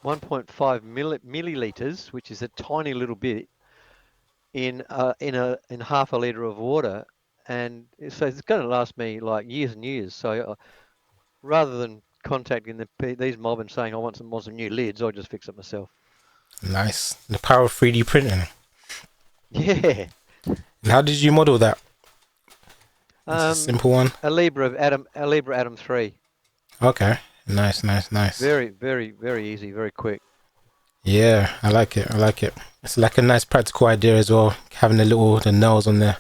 1.5 milliliters, which is a tiny little bit, in half a liter of water, and so it's going to last me like years and years. So rather than contacting these mob and saying I want some new lids, I just fix it myself. Nice. The power of 3D printing. Yeah. And how did you model that? It's a Um, simple one. a Libra Atom 3. Okay. Nice, nice, nice. Very, very, very easy, very quick. Yeah, I like it. I like it. It's like a nice practical idea as well. Having the nails on there.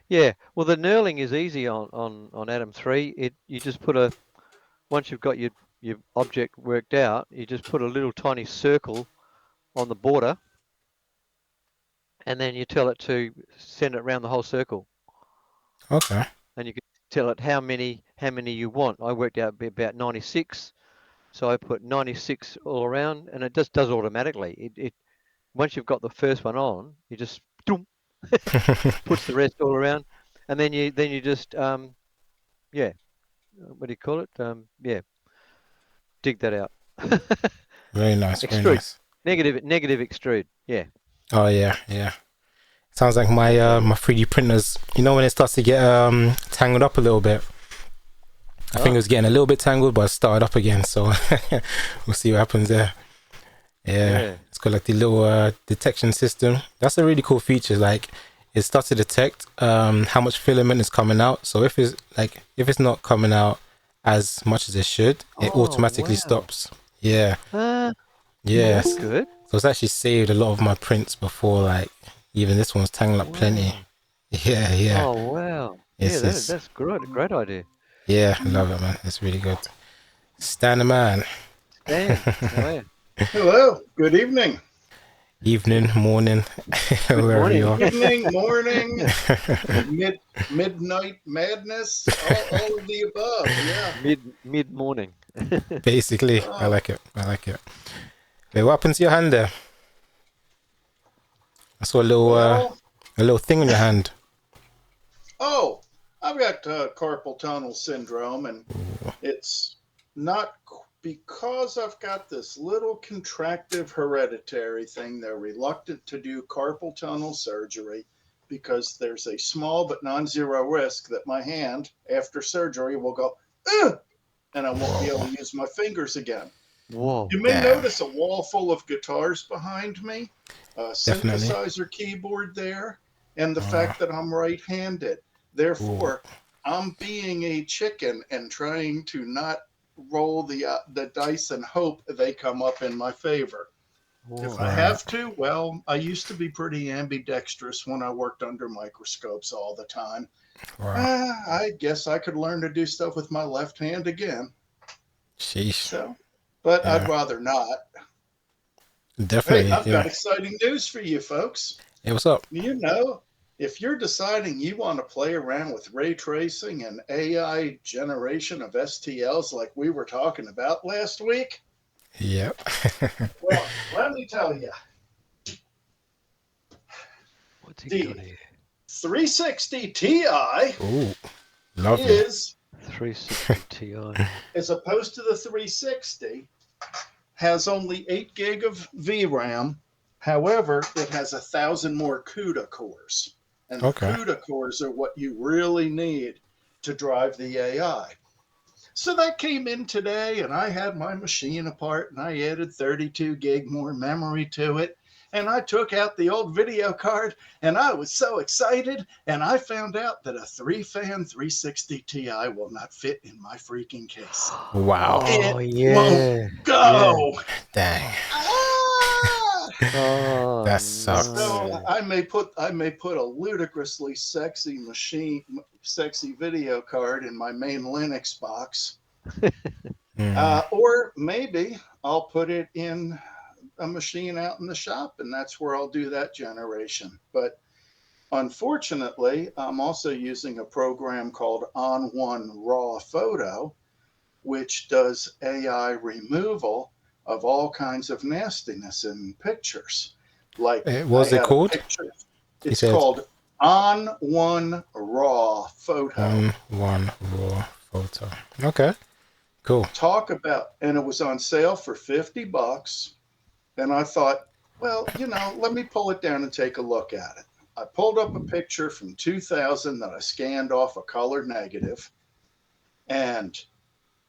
Yeah. Well, the knurling is easy on Atom 3. You just put once you've got your object worked out, you just put a little tiny circle on the border, and then you tell it to send it around the whole circle, Okay. and you can tell it how many you want. I worked out about 96, so I put 96 all around, and it just does automatically. It once you've got the first one on, you just puts the rest all around, and then you just yeah, what do you call it? Yeah, dig that out. Very nice. Very Extrude, nice. negative extrude. Yeah. Oh yeah, yeah. Sounds like my 3D printers. You know when it starts to get tangled up a little bit. I think it Oh, was getting a little bit tangled, but it started up again. So we'll see what happens there. Yeah, yeah. it's got like the little detection system. That's a really cool feature. Like it starts to detect how much filament is coming out. So if it's not coming out as much as it should, it Oh, automatically wow. stops. Yeah, Uh, that's yes. good. So it's actually saved a lot of my prints before. Like even this one's tangled up plenty. Wow. Yeah, yeah. Oh, wow. Yeah, It's that's great. Great idea. yeah, I love it, man. It's really good. Stan the man. Stan, how are you? Hello, good evening. Evening, morning, Good wherever you morning. are. Evening, morning, midnight madness, all of the above. Yeah. Mid morning. Basically, I Oh, like it. I like it. Wait, what happened to your hand there? I saw well, a little thing on your hand. oh, I've got carpal tunnel syndrome, and it's not because I've got this little contractive hereditary thing. They're reluctant to do carpal tunnel surgery because there's a small but non zero risk that my hand, after surgery, will go, ugh, and I won't be able Whoa, to use my fingers again. Whoa. You may damn, notice a wall full of guitars behind me, a definitely. synthesizer keyboard there, and the Uh, fact that I'm right handed. ooh, Therefore, I'm being a chicken and trying to not roll the dice and hope they come up in my favor. If I Whoa. right, have to, well, I used to be pretty ambidextrous when I worked under microscopes all the time. wow, I guess I could learn to do stuff with my left hand again. sheesh, So, but I'd yeah, rather not. Hey, definitely, I've got yeah. exciting news for you folks. Hey, what's up? You know, if you're deciding you want to play around with ray tracing and AI generation of STLs like we were talking about last week, Yep. well, let me tell you, What's he got the here? 360 Ti Ooh, lovely. is, 360 Ti. as opposed to the 360, has only 8 gig of VRAM. However, it has 1,000 more CUDA cores. And the Okay. CUDA cores are what you really need to drive the AI. So that came in today, and I had my machine apart, and I added 32 gig more memory to it. And I took out the old video card, and I was so excited. And I found out that a 3-fan 360 Ti will not fit in my freaking case. Wow. It Oh, won't yeah. Yeah. go. Dang. Ah! Oh, That sucks. So no. I may put a ludicrously sexy video card in my main Linux box, Mm, or maybe I'll put it in a machine out in the shop, and that's where I'll do that generation. But unfortunately, I'm also using a program called On1 Raw Photo, which does AI removal of all kinds of nastiness in pictures. Like what I was it had a called? picture, You it's said called On One Raw Photo. on one raw photo. Okay. Cool. Talk about, and it was on sale for $50. And I thought, well, let me pull it down and take a look at it. I pulled up a picture from 2000 that I scanned off a color negative, and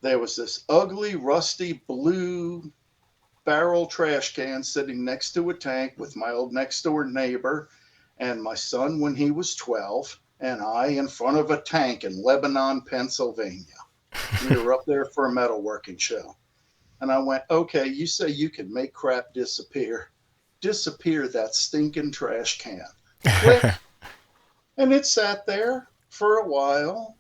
there was this ugly, rusty blue barrel trash can sitting next to a tank with my old next door neighbor and my son when he was 12, and I in front of a tank in Lebanon, Pennsylvania. We were up there for a metalworking show. And I went, okay, you say you can make crap disappear. Disappear that stinking trash can. Click. And it sat there for a while.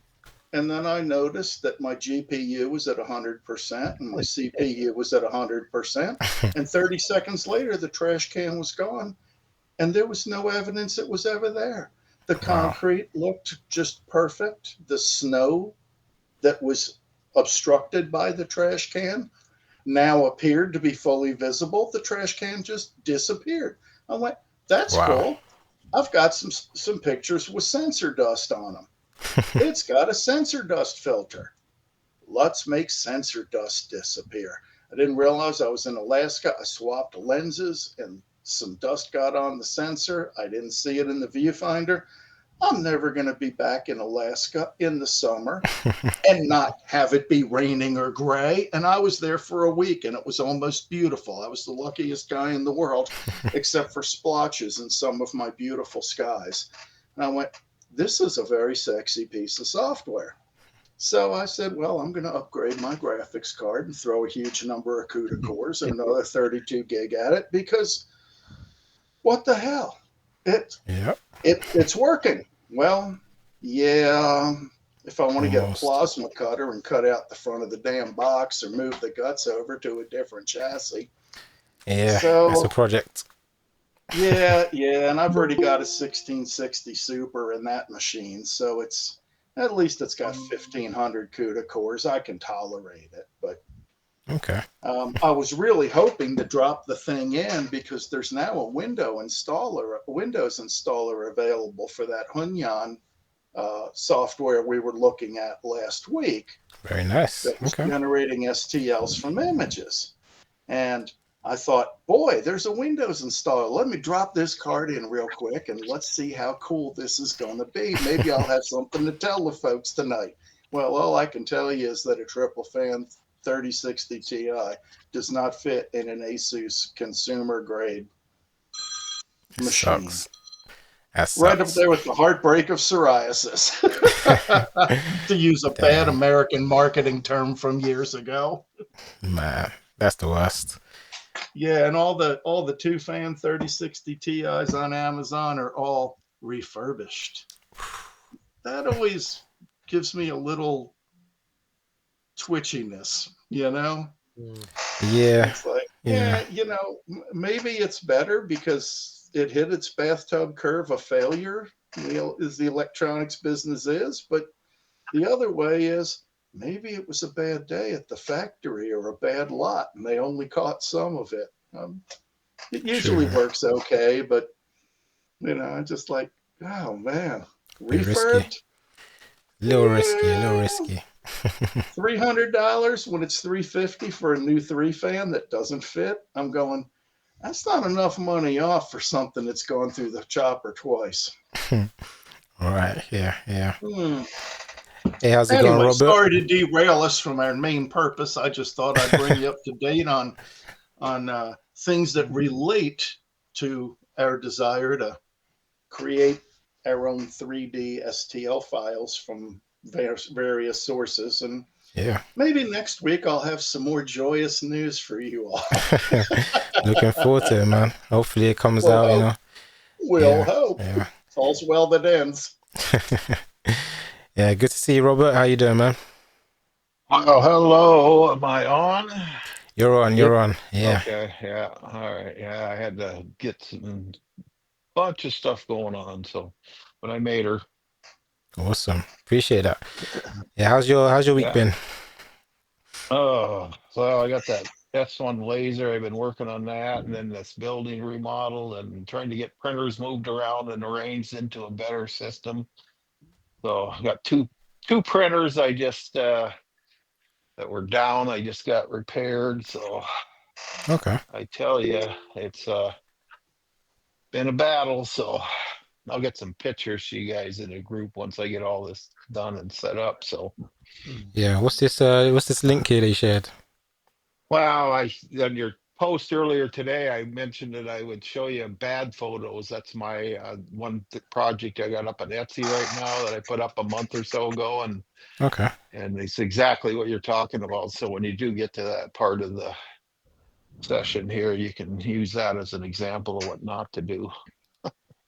And then I noticed that my GPU was at 100% and my CPU was at 100%. And 30 seconds later, the trash can was gone. And there was no evidence it was ever there. The Wow. concrete looked just perfect. The snow that was obstructed by the trash can now appeared to be fully visible. The trash can just disappeared. I went, that's Wow. cool. I've got some pictures with sensor dust on them. It's got a sensor dust filter. Let's make sensor dust disappear. I didn't realize I was in Alaska. I swapped lenses and some dust got on the sensor. I didn't see it in the viewfinder. I'm never going to be back in Alaska in the summer and not have it be raining or gray. And I was there for a week and it was almost beautiful. I was the luckiest guy in the world, except for splotches in some of my beautiful skies. And I went, this is a very sexy piece of software. So I said, well, I'm going to upgrade my graphics card and throw a huge number of CUDA cores and another 32 gig at it because what the hell? It, Yep. it's working. Well, yeah, if I want to get a Almost. plasma cutter and cut out the front of the damn box or move the guts over to a different chassis. Yeah, that's a So, project. yeah, and I've already got a 1660 Super in that machine, so it's at least it's got 1500 CUDA cores. I can tolerate it, but Okay. I was really hoping to drop the thing in because there's now a Windows installer available for that Hunyan software we were looking at last week Very nice. that was Okay. generating STLs from images. And I thought, boy, there's a Windows installer. Let me drop this card in real quick and let's see how cool this is going to be. Maybe I'll have something to tell the folks tonight. Well, all I can tell you is that a triple fan 3060 Ti does not fit in an Asus consumer grade It machine. sucks. That Right up sucks. there with the heartbreak of psoriasis, to use a bad Damn, American marketing term from years ago. man, that's the worst. Yeah, and all the two fan 3060 Ti's on Amazon are all refurbished. That always gives me a little twitchiness, you know? Mm. Yeah, It's like, yeah, maybe it's better because it hit its bathtub curve of failure, as the electronics business is. But the other way is maybe it was a bad day at the factory or a bad lot and they only caught some of it. It usually true. works okay, but just like, oh man, Bit risky. refurbed. Little risky. A little Yeah, risky. $300 when it's 350 for a new three fan that doesn't fit. I'm going. That's not enough money off for something that's gone through the chopper twice. All right. Yeah, yeah. Hmm. Hey, how's it going, Anyway, Robert? sorry to derail us from our main purpose. I just thought I'd bring you up to date on things that relate to our desire to create our own 3D STL files from various sources. And Yeah. maybe next week I'll have some more joyous news for you all. Looking forward to it, man. Hopefully it comes We'll out, hope. We'll Yeah, hope. yeah. All's well that ends. Yeah, good to see you, Robert. How you doing, man? Oh, hello. Am I on? You're on, Yep. you're on. Yeah. Okay, yeah. All right. Yeah, I had to get some bunch of stuff going on, so but I made her. Awesome. Appreciate that. Yeah, how's your week Yeah. been? Oh, so I got that S1 laser. I've been working on that, and then this building remodel and trying to get printers moved around and arranged into a better system. So I got two printers I just that were down. I just got repaired. So Okay. I tell you, it's been a battle. So I'll get some pictures to you guys in a group once I get all this done and set up. So, Yeah. What's this link here that you shared? wow, on your post earlier today, I mentioned that I would show you bad photos. That's my project I got up on Etsy right now that I put up a month or so ago, Okay. and it's exactly what you're talking about. So when you do get to that part of the session here, you can use that as an example of what not to do.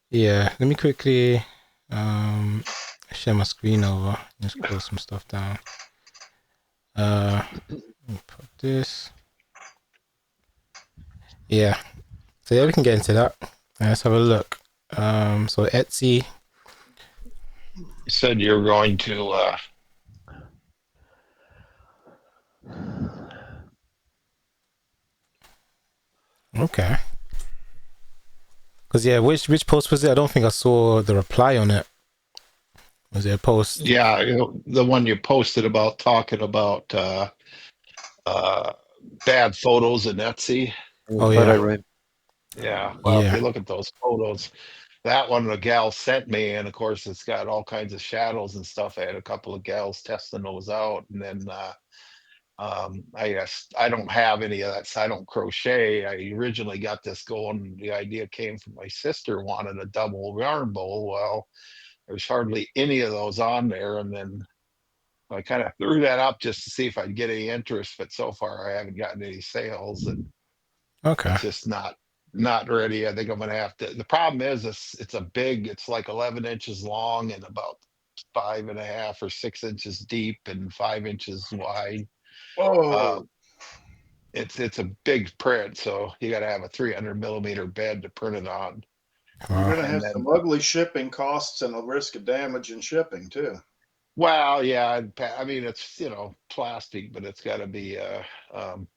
Yeah. Let me quickly share my screen over. Just close some stuff down. Let me put this. Yeah. So yeah, we can get into that. Let's have a look. So Etsy. You said you're going to Okay. Because yeah, which post was it? I don't think I saw the reply on it. Was it a post? yeah, the one you posted about talking about uh, bad photos in Etsy. Oh Photo yeah. room. Yeah, well, if Yeah. you look at those photos, that one the gal sent me, and of course it's got all kinds of shadows and stuff. I had a couple of gals testing those out, and then I guess I don't have any of that. So I don't crochet. I originally got this going. The idea came from my sister wanted a double yarn bowl. Well, there's hardly any of those on there, and then I kind of threw that up just to see if I'd get any interest. But so far, I haven't gotten any sales, and Okay. it's just not ready. I think I'm gonna have to. The problem is it's a big. It's like 11 inches long and about 5.5 or 6 inches deep and 5 inches wide. Uh, Oh, it's a big print, so you got to have a 300 millimeter bed to print it on. you're Wow. going to And have some then, ugly shipping costs and a risk of damage in shipping too. well, yeah, I mean it's plastic, but it's got to be um,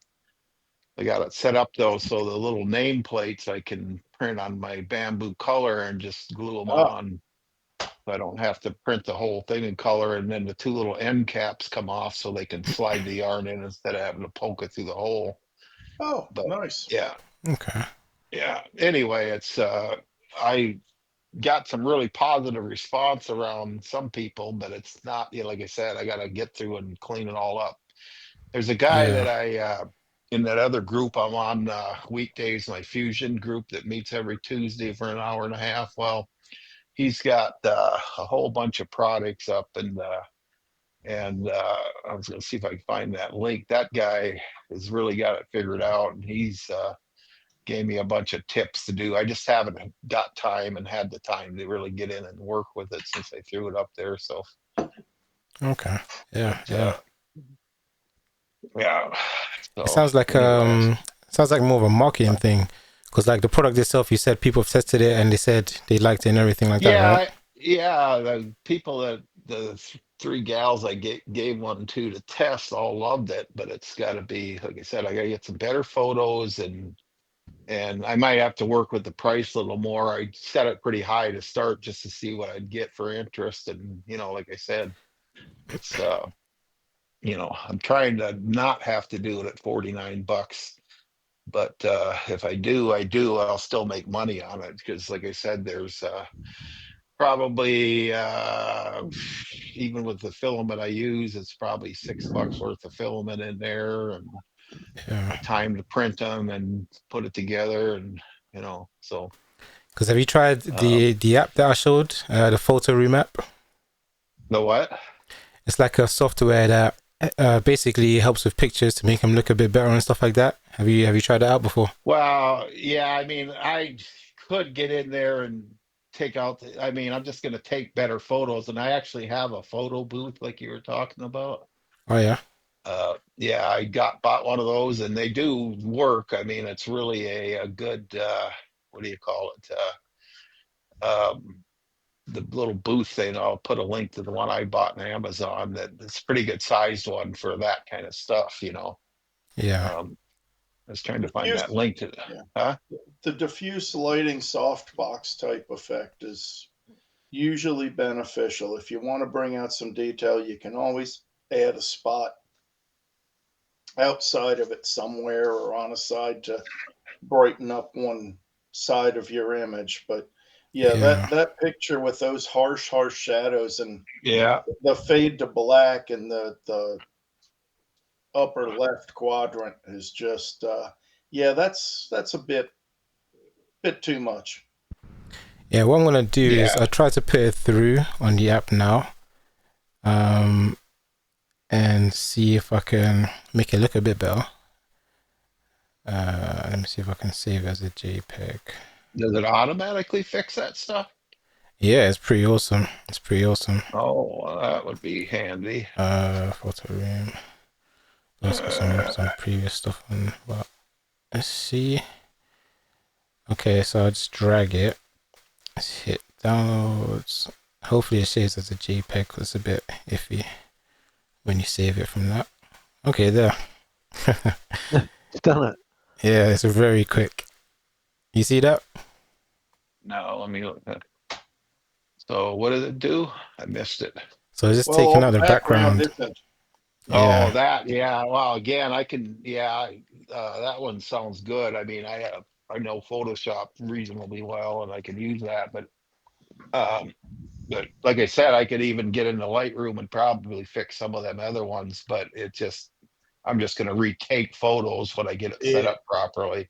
I got it set up though, so the little name plates I can print on my bamboo color and just glue them Oh, on. So I don't have to print the whole thing in color, and then the two little end caps come off so they can slide the yarn in instead of having to poke it through the hole. oh, But nice. yeah, Okay. yeah. Anyway, it's I got some really positive response around some people, but it's not, like I said, I got to get through and clean it all up. There's a guy that Yeah. I in that other group I'm on weekdays, my fusion group that meets every Tuesday for an hour and a half. Well, he's got a whole bunch of products up, and I was going to see if I can find that link. That guy has really got it figured out, and he's gave me a bunch of tips to do. I just haven't got time and had the time to really get in and work with it since I threw it up there. So, Okay. Yeah. but Yeah. yeah. It So anyway, sounds like more of a marketing thing, because like the product itself, you said people have tested it and they said they liked it and everything like that, right? yeah. The people that three gals I gave one to test all loved it, but it's got to be like I said, I got to get some better photos and I might have to work with the price a little more. I set it pretty high to start just to see what I'd get for interest, and like I said, it's I'm trying to not have to do it at 49 bucks. But if I do, I'll still make money on it because, like I said, there's probably even with the filament I use, it's probably $6 worth of filament in there, and Yeah. the time to print them and put it together, and so Because have you tried um, the app that I showed, the photo room app? the what? It's like a software that basically helps with pictures to make them look a bit better and stuff like that. Have you tried that out before? Well, yeah, I mean, I could get in there and take out I mean, I'm just going to take better photos, and I actually have a photo booth like you were talking about. Oh yeah. Yeah, I bought one of those, and they do work. I mean, it's really a good what do you call it? The little booth thing. I'll put a link to the one I bought on Amazon. It's a pretty good sized one for that kind of stuff. Yeah. Um, I was trying to find that Diffuse, link to, yeah, huh? the diffuse lighting softbox type effect is usually beneficial. If you want to bring out some detail, you can always add a spot outside of it somewhere or on a side to brighten up one side of your image. But yeah, Yeah. that picture with those harsh shadows and Yeah. the fade to black and the upper left quadrant is just yeah, that's a bit too much. Yeah, what I'm gonna do is Yeah. I try to put it through on the app now, and see if I can make it look a bit better. Let me see if I can save it as a JPEG. Does it automatically fix that stuff? Yeah, it's pretty awesome. It's pretty awesome. Oh, well, that would be handy. Photo room. Let's got some previous stuff on, but let's see. Okay, so I just drag it. Let's hit downloads. Hopefully it saves as a JPEG because it's a bit iffy when you save it from that. Okay, there. It's done it. Yeah, it's very quick. You see that? No, let me look at. So what did it do? I missed it. So it's just Well, taking all out the the background background. isn't. Yeah. Oh, that, yeah. Well, again, I can, yeah, that one sounds good. I mean, I know Photoshop reasonably well, and I can use that. Um, but like I said, I could even get into Lightroom and probably fix some of them other ones. But I'm just going to retake photos when I get it set Yeah. up properly.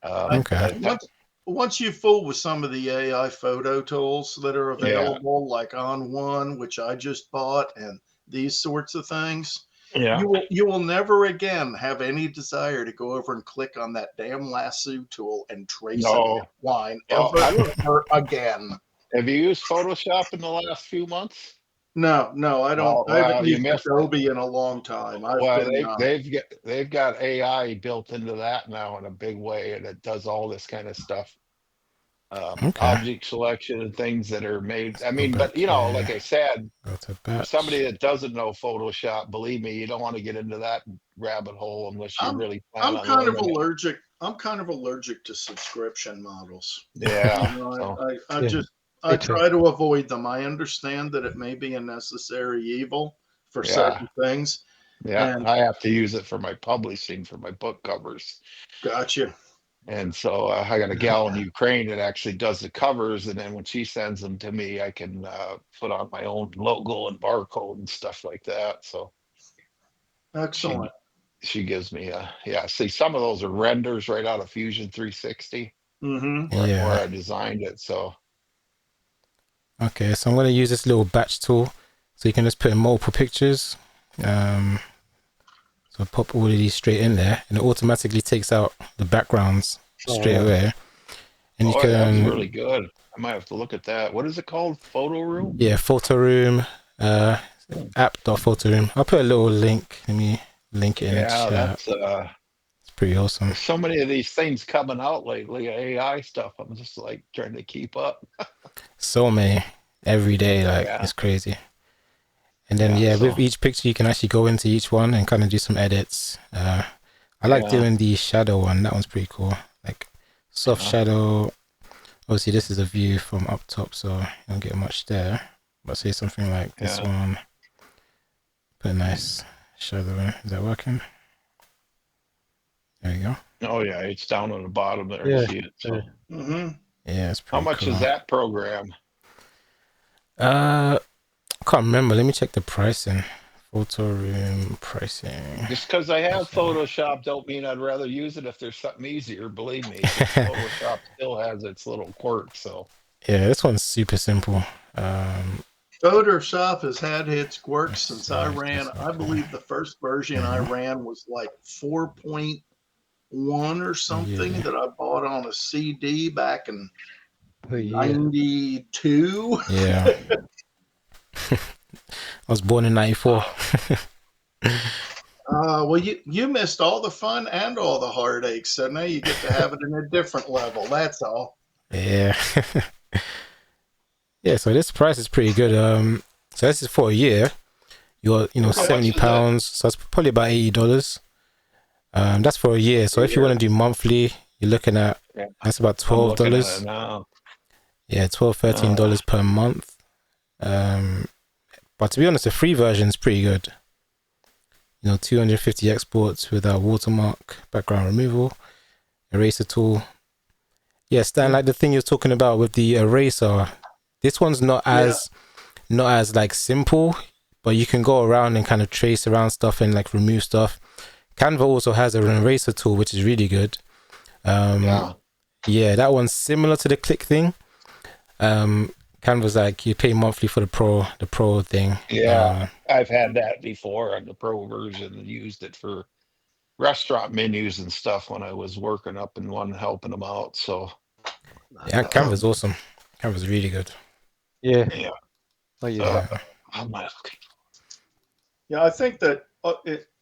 Okay. Once you fool with some of the AI photo tools that are Yeah, available, like On One, which I just bought, and these sorts of things, yeah. you will never again have any desire to go over and click on that damn lasso tool and trace an No. line Oh, ever again. have you used Photoshop in the last few months? No, I don't. Oh, I haven't well, you used missed it. Adobe in a long time. I've Well, been they've got AI built into that now in a big way, and it does all this kind of stuff. Okay. Object selection and things that are made. Let's I go mean, but back like here. I said, Go to for batch. somebody that doesn't know Photoshop, believe me, you don't want to get into that rabbit hole unless you I'm really plan I'm on kind of learning it. allergic. I'm kind of allergic to subscription models. You Yeah. know, So I Yeah, just I me too. try to avoid them. I understand that it may be a necessary evil for yeah, certain things, yeah, and I have to use it for my publishing for my book covers. gotcha. And so I got a gal in Ukraine that actually does the covers, and then when she sends them to me, I can put on my own logo and barcode and stuff like that. So Excellent. she she gives me yeah. See, some of those are renders right out of Fusion 360 Mm-hmm. where Yeah. I designed it. So Okay, so I'm going to use this little batch tool. So you can just put in multiple pictures. Um, so pop all of these straight in there and it automatically takes out the backgrounds Oh straight yeah. away. And you boy, that's can, really good. I might have to look at that. What is it called? Photo room? yeah, photo room, app.photo room. I'll put a little link. Let me link it in the Yeah, chat. that's It's pretty awesome. there's so many of these things coming out lately, AI stuff. I'm just like trying to keep up. So many every day, like Yeah, it's crazy. And then yeah. yeah, with So each picture you can actually go into each one and kind of do some edits. I like yeah, doing the shadow one. That one's pretty cool. Like soft yeah, shadow. Obviously, this is a view from up top, so you don't get much there. But say something like this yeah. one. Put a nice shadow in. Is that working? There you go. Oh yeah, it's down on the bottom there. I Yeah. see it. Yeah. So Mm-hmm. Yeah, it's how pretty much is cool. that program? I can't remember. Let me check the pricing. Photo room pricing. Just because I have Pricing. Photoshop don't mean I'd rather use it if there's something easier. Believe me, because Photoshop still has its little quirks. So Yeah, this one's super simple. Photoshop has had its quirks Let's since see I if ran. this I okay. believe the first version I Mhm. ran was like 4.1 or something Yeah. that I bought on a CD back in Per year. 92. Yeah. I was born in 94. Well, you missed all the fun and all the heartaches, so now you get to have it in a different level. That's all. Yeah. Yeah, so this price is pretty good. So this is for a year. You're, how Okay. much £70. is it? So it's probably about $80. That's for a year. Per So if you want year? to do monthly, you're looking at Yeah, that's about I'm looking at it $12. now. Yeah, 12, Uh, $13 per month. But to be honest, the free version is pretty good. 250 exports without watermark, background removal, eraser tool. Yeah, Stan, like the thing you're talking about with the eraser, this one's Yeah. not as like simple, but you can go around and kind of trace around stuff and like remove stuff. Canva also has an eraser tool, which is really good. Yeah. Yeah, that one's similar to the click thing. Canva's like you pay monthly for the pro thing. Yeah. I've had that before on the pro version and used it for restaurant menus and stuff when I was working up in one helping them out. So Yeah, Canva's awesome. Canva's really good. Yeah, yeah. I use So that. Yeah. I'm not looking. Yeah, I think that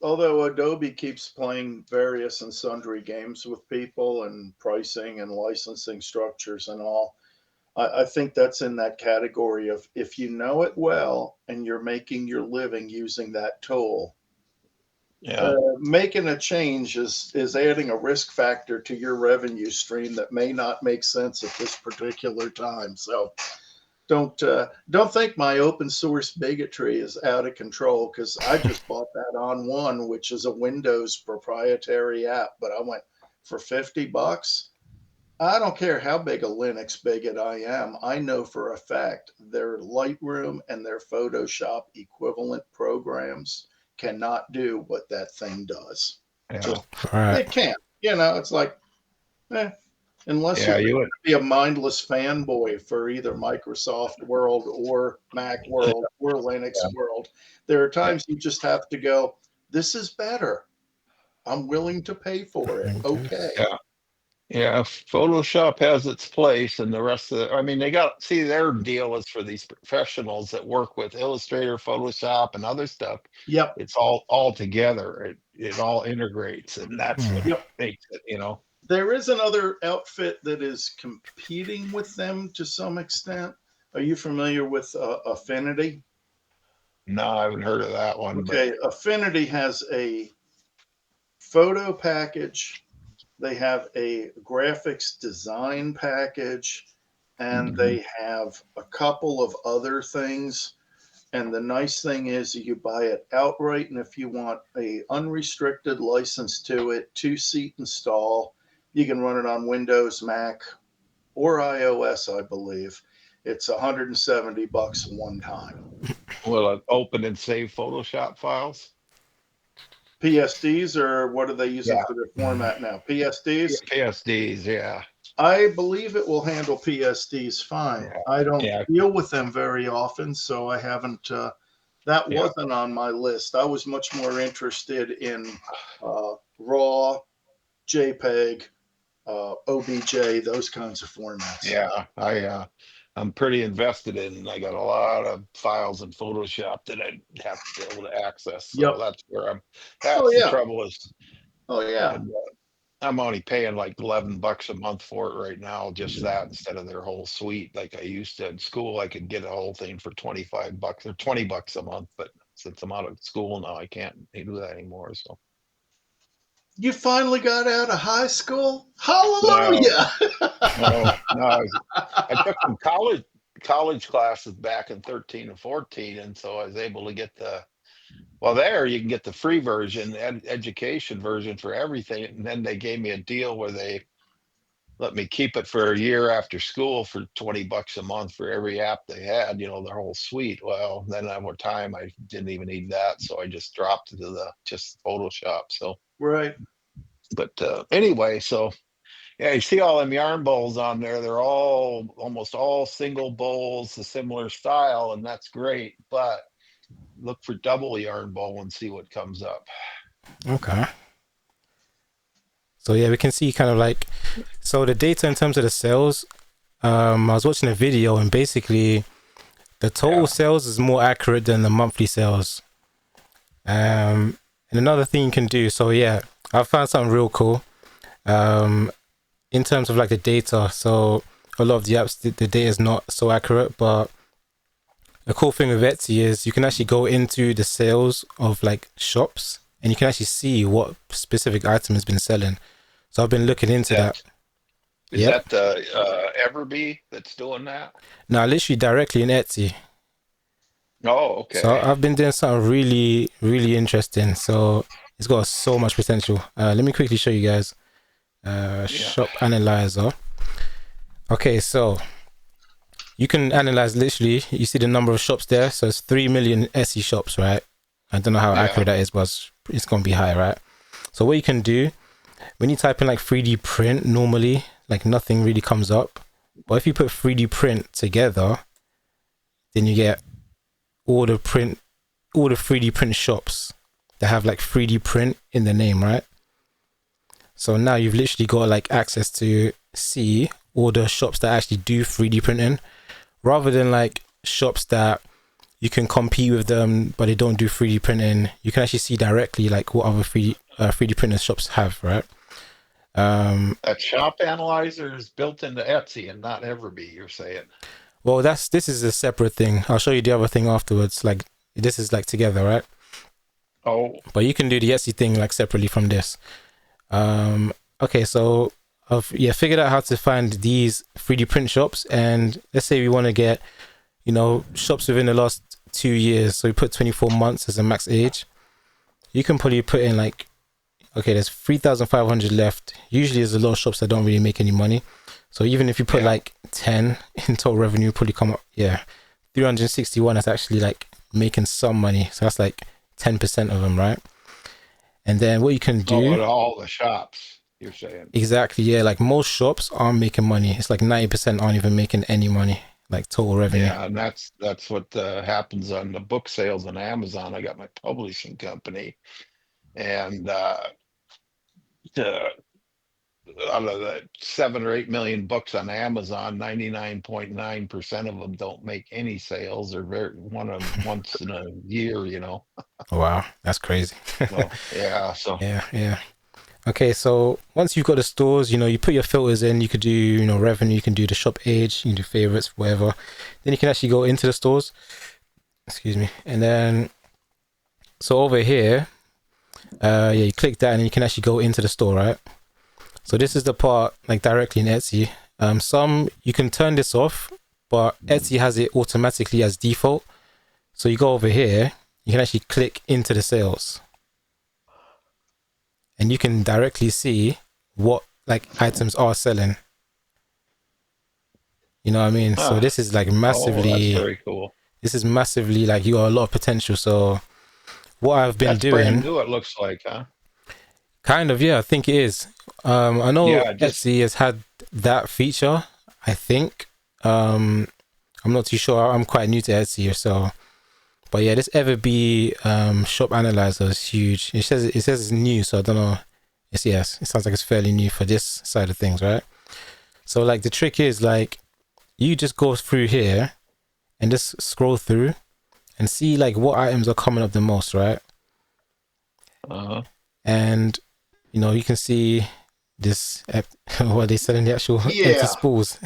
although Adobe keeps playing various and sundry games with people and pricing and licensing structures and all, I think that's in that category of if you know it well and you're making your living using that tool, Yeah. making a change is adding a risk factor to your revenue stream that may not make sense at this particular time. So don't think my open source bigotry is out of control because I just bought that on one, which is a Windows proprietary app, but I went for $50. I don't care how big a Linux bigot I am. I know for a fact their Lightroom and their Photoshop equivalent programs cannot do what that thing does. Yeah. Just All right. it can't. It's like, eh, unless Yeah. you're You would. be a mindless fanboy for either Microsoft world or Mac world or Linux Yeah. world. There are Yeah. times you just have to go, this is better. I'm willing to pay for it. Okay. Yeah. Yeah, Photoshop has its place, and the rest of I mean, see, their deal is for these professionals that work with Illustrator, Photoshop, and other stuff. Yep. It's all together. It all integrates, and that's what Yep. makes it. There is another outfit that is competing with them to some extent. Are you familiar with Affinity? No, I haven't heard of that one, but Okay, Affinity has a photo package, they have a graphics design package, and mhm, they have a couple of other things. And the nice thing is you buy it outright, and if you want a unrestricted license to it, 2-seat install, you can run it on Windows, Mac, or iOS, I believe. It's $170 one time. will it open and save Photoshop files? PSDs, or what are they using Yeah, for their format now? PSDs? PSDs. Yeah, I believe it will handle PSDs fine. yeah, I don't yeah, deal with them very often, so I haven't. That yeah, wasn't on my list. I was much more interested in RAW, JPEG, OBJ, those kinds of formats. yeah. I'm pretty invested in. I got a lot of files in Photoshop that I have to be able to access. So Yep. that's where I'm. Oh That's the yeah. trouble is, Oh yeah. and I'm only paying like $11 a month for it right now, just that instead of their whole suite. Like I used to in school, I could get a whole thing for $25 or $20 a month, but since I'm out of school now, I can't do that anymore. So You finally got out of high school? no, Hallelujah! no. I took some college classes back in 13 and 14, and so I was able to get there you can get the free version, education version for everything, and then they gave me a deal where they let me keep it for a year after school for $20 a month for every app they had, their whole suite. Well, then over time I didn't even need that, so I just dropped to the just Photoshop. So, Right. but anyway, so yeah, you see all them yarn bowls on there. They're all almost all single bowls, a similar style, and that's great. But look for double yarn bowl and see what comes up. Okay. So yeah, we can see kind of like the data in terms of the sales. I was watching a video and basically the total Yeah, sales is more accurate than the monthly sales. And another thing you can do. So yeah, I found something real cool. In terms of like the data. So a lot of the apps, the data is not so accurate, but the cool thing with Etsy is you can actually go into the sales of like shops and you can actually see what specific item has been selling. So I've been looking into that that. is Yep. that EverBee that's doing that. Now, literally directly in Etsy. Oh, So okay. I've been doing something really, really interesting. So it's got so much potential. Let me quickly show you guys. Yeah. Shop analyzer. Okay, so you can analyze literally. You see the number of shops there. So it's 3 million Etsy shops, right? I don't know how Yeah. accurate that is, but it's gonna be high, right? So what you can do when you type in like 3D print, normally like nothing really comes up. But if you put 3D print together, then you get all the 3D print shops that have like 3D print in the name, right? So now you've literally got like access to see all the shops that actually do 3D printing, rather than like shops that you can compete with them but they don't do 3D printing. You can actually see directly like what other 3D printing shops have, right? That shop analyzer is built into Etsy and not EverBee, you're saying. Well, this is a separate thing. I'll show you the other thing afterwards. Like this is like together, right? Oh, But you can do the Etsy thing like separately from this. Okay, so I've figured out how to find these 3D print shops, and let's say we want to get, shops within the last 2 years. So we put 24 months as a max age. You can probably put in like, okay, there's 3,500 left. Usually there's a lot of shops that don't really make any money. So even if you put yeah. like 10 in total revenue, probably come up, 361 is actually like making some money. So that's like 10% of them, right? And then what you can Oh, do, at all the shops, you're saying. exactly, yeah, like most shops aren't making money. It's like 90% aren't even making any money, like total revenue. Yeah, and that's what happens on the book sales on Amazon. I got my publishing company, and the, out of the 7 or 8 million books on Amazon, 99.9% of them don't make any sales, or very one of once in a year, Wow, that's crazy. So yeah, so Yeah. Okay, so once you've got the stores, you put your filters in. You could do, revenue. You can do the shop age. You can do favorites, whatever. Then you can actually go into the stores. Excuse me. And then, so over here, you click that, and then you can actually go into the store, right? So this is the part like directly in Etsy. Some you can turn this off, but Etsy has it automatically as default. So you go over here, you can actually click into the sales, and you can directly see what like items are selling. You know what I mean? So huh. this is like Oh, that's massively, very cool. like you got a lot of potential. So what I've been That's brand doing, new, it looks like, huh? kind of, yeah, I think it is. I know Yeah, just Etsy has had that feature, I think. I'm not too sure. I'm quite new to Etsy, so. But yeah, this EverBee shop analyzer is huge. It says it's new, so I don't know. Yes, it sounds like it's fairly new for this side of things, right? So like the trick is like you just go through here and just scroll through and see like what items are coming up the most, right? uh And you can see this what they said in the actual empty Yeah. spools.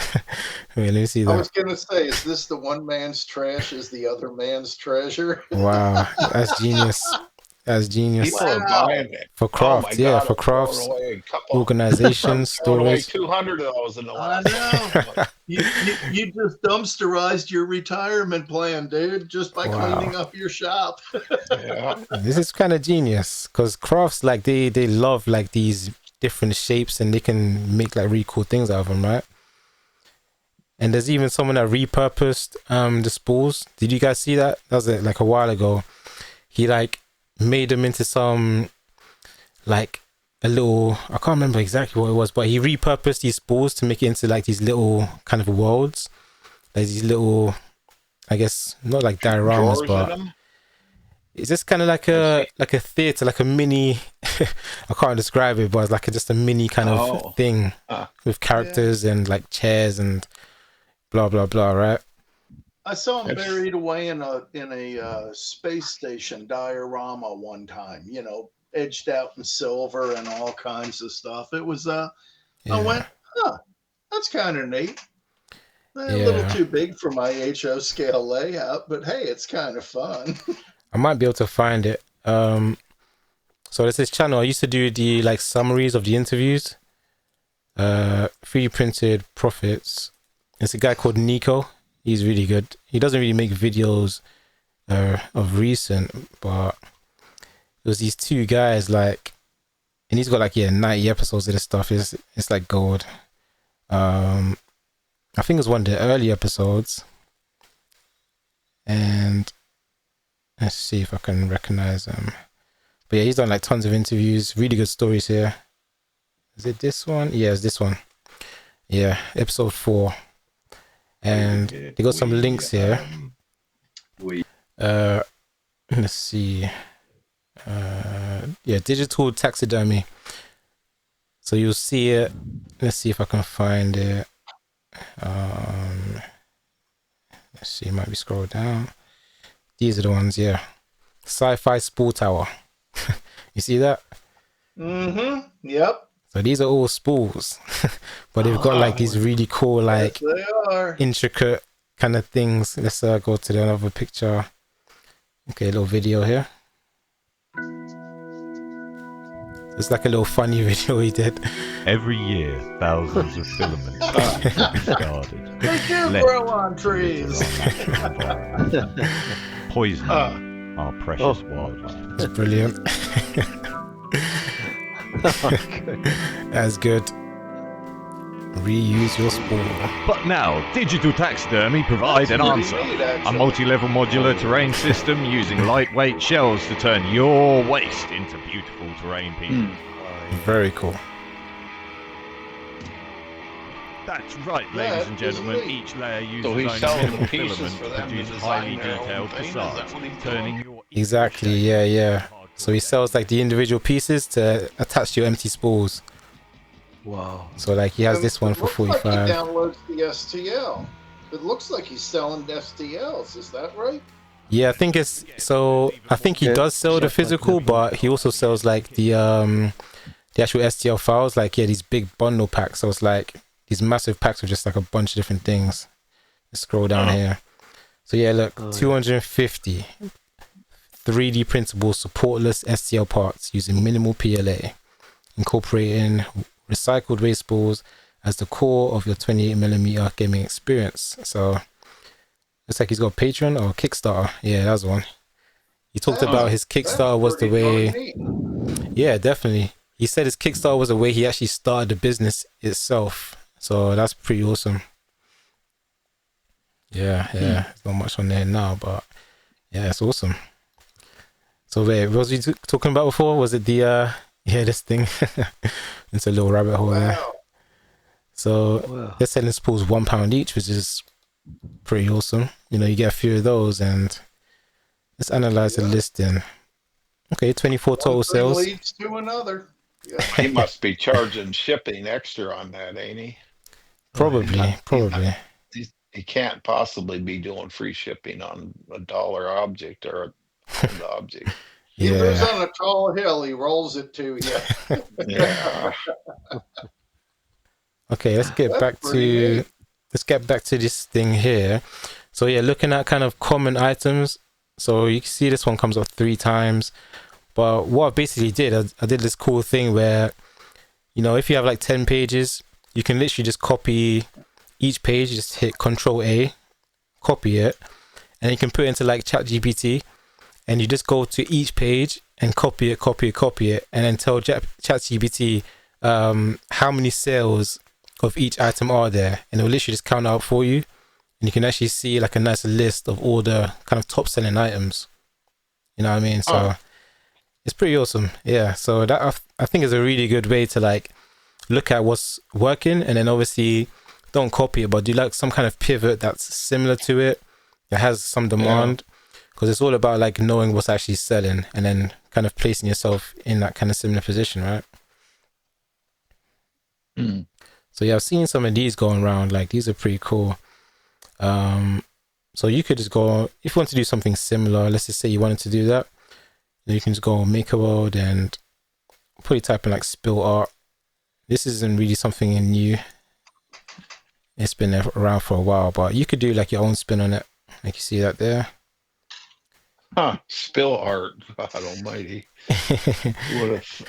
Wait, let me see I that. was going to say, is this the one man's trash is the other man's treasure? Wow, that's genius. That's genius. people are Wow. buying it. For Oh my crafts, yeah, God, for I'm throwing crafts, away a couple. I'm organization, throwing away storage. 200 of those in the I last know. 6 months. You just dumpsterized your retirement plan, dude, just by Wow, cleaning up your shop. Yeah. this is kind of genius because crafts like they love like these different shapes and they can make like really cool things out of them, right? And there's even someone that repurposed the spools. Did you guys see that? That was like a while ago. He like made them into some like a little, I can't remember exactly what it was, but he repurposed these spools to make it into like these little kind of worlds. Like these little, I guess not like dioramas, Drawers in but them. it's just kind of like I see. a theater, like a mini. I can't describe it, but it's like just a mini kind of Oh, thing huh. with Yeah. characters and like chairs and blah blah blah, right? I saw him That's buried away in a space station diorama one time, edged out in silver and all kinds of stuff. It was I Yeah, went, huh, that's kind of neat. A little yeah. too big for my HO scale layout, but hey, it's kind of fun. I might be able to find it. So there's this channel. I used to do the like summaries of the interviews. 3D printed profits. It's a guy called Nico. He's really good. He doesn't really make videos of recent, but it was these two guys like, and he's got like 90 episodes of this stuff. It's like gold. I think it was one of the early episodes, and let's see if I can recognize him. But yeah, he's done like tons of interviews, really good stories here. Is it this one? Yeah, it's this one. Yeah, episode 4. And they got some links here. Let's see. Yeah, digital taxidermy. So you'll see it. Let's see if I can find it. Let's see, might be scroll down. These are the ones, yeah. Sci-fi spool tower. You see that? Mm-hmm. Yep. So these are all spools, but they've got like these really cool, like Yes, they are. intricate kind of things. Let's go to another picture. Okay, a little video here. It's like a little funny video he did. Every year, thousands of filaments are discarded, They do Let- grow on trees. poisoning our precious wildlife. It's brilliant. That's good. Reuse your spool. But now, digital taxidermy provide an That's answer. pretty neat, A actually. multi-level modular terrain system using lightweight shells to turn your waste into beautiful terrain pieces. Very cool. That's right, Yeah, ladies and it's gentlemen. neat. Each layer uses So he's only selling the minimal pieces filament for to them to produce design highly their own detailed thing? Is facades, that what he's turning doing? your Exactly, yeah. So he sells like the individual pieces to attach to your empty spools. Wow. So like he has this one for It looks like 45. he downloads the STL. It looks like he's selling STLs. Is that right? Yeah, I think it's so. I think he does sell the physical, but he also sells like the actual STL files. Like these big bundle packs. So it's like these massive packs with just like a bunch of different things. Let's scroll down here. So yeah, look, 250 3D printable supportless STL parts using minimal PLA, incorporating recycled waste spools as the core of your 28mm gaming experience. So looks like he's got a Patreon or Kickstarter. Yeah, that's the one. He talked about his Kickstarter was the way. Yeah, definitely. He said his Kickstarter was the way he actually started the business itself. So that's pretty awesome. Yeah. There's not much on there now, but yeah, it's awesome. So wait, what was we talking about before? Was it the this thing? It's a little rabbit hole there. Wow. So they're selling spools £1 each, which is pretty awesome. You know, you get a few of those, and let's analyze the listing. Okay, 24 total One thing sales. leads to another. Yeah. He must be charging shipping extra on that, ain't he? Probably. He can't possibly be doing free shipping on a dollar object or an object. He lives Yeah. on a tall hill. He rolls it to you. Yeah. Okay, let's get That's back pretty neat. to this thing here. So yeah, looking at kind of common items. So you can see this one comes up 3 times. But what I basically did, I did this cool thing where, you know, if you have like 10 pages, you can literally just copy each page, just hit Control A, copy it, and you can put it into like ChatGPT, and you just go to each page and copy it, and then tell ChatGPT how many sales of each item are there, and it'll literally just count out for you, and you can actually see like a nice list of all the kind of top selling items. You know what I mean? So it's pretty awesome. Yeah. So that I think is a really good way to like look at what's working, and then obviously don't copy it, but do like some kind of pivot that's similar to it, that has some demand, because it's all about like knowing what's actually selling and then kind of placing yourself in that kind of similar position, right? So yeah, I've seen some of these going around. Like these are pretty cool. So you could just go, if you want to do something similar, let's just say you wanted to do that, then you can just go on Maker World and probably type in like spill art. This isn't really something new. It's been around for a while, but you could do like your own spin on it. Like you see that there. Spill art. God almighty.